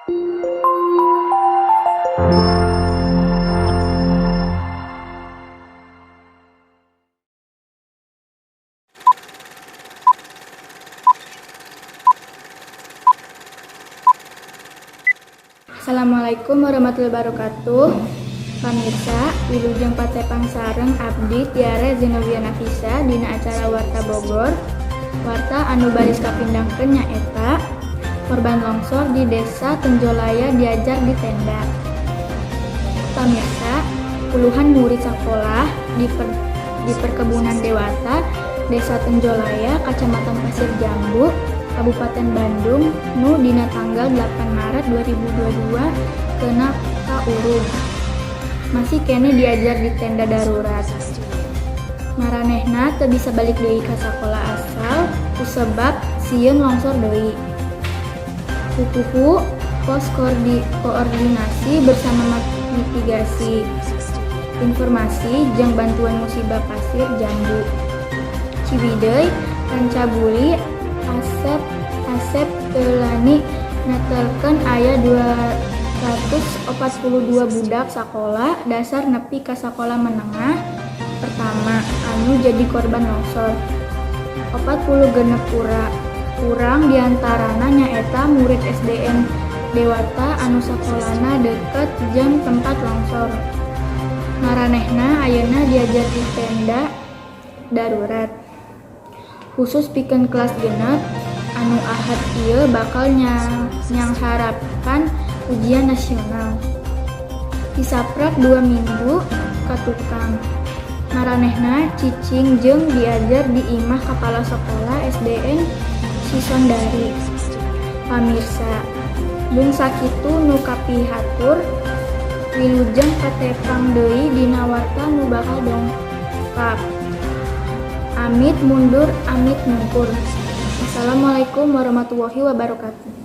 Assalamualaikum warahmatullahi wabarakatuh. Pamirsa, wilujeng patepang sareng abdi Tiara Zenobia Nafisa dina acara Warta Bogor. Warta anu baris kapindangkeun nyaeta korban longsor di Desa Tenjolaya diajar di tenda. Pamirsa, puluhan murid sekolah di Perkebunan Dewata, Desa Tenjolaya, Kacamatan Pasir Jambu, Kabupaten Bandung nu dina tanggal 8 Maret 2022 kena kaurung. Masih kene diajar di tenda darurat. Maranehna teu bisa balik deui ka sakola asal kusebab sieun longsor deui. Kukuhu pos koordinasi bersama mitigasi informasi jeung bantuan musibah pasir Jambu. Ciwidey, Rancabuli, Asep Telani netelkeun aya 242 budak sakola dasar nepi ka sakola menengah pertama anu jadi korban longsor. 46 urang diantarana nyaeta murid SDN Dewata anu sakolana deket jeung tempat longsor. Maranehna ayeuna diajar di tenda darurat. Khusus pikeun kelas genep anu ahad ieu bakal nyangharapkan ujian nasional. Disaprak 2 minggu ka tukang. Maranehna cicing jeung diajar di imah kepala sekolah SDN Cisondari. Pamirsa, jeung sakitu nu kapihatur wilujeng patepang deui dina warta nu bakal dongkap. Amit mundur, amit mungkur. Assalamualaikum warahmatullahi wabarakatuh.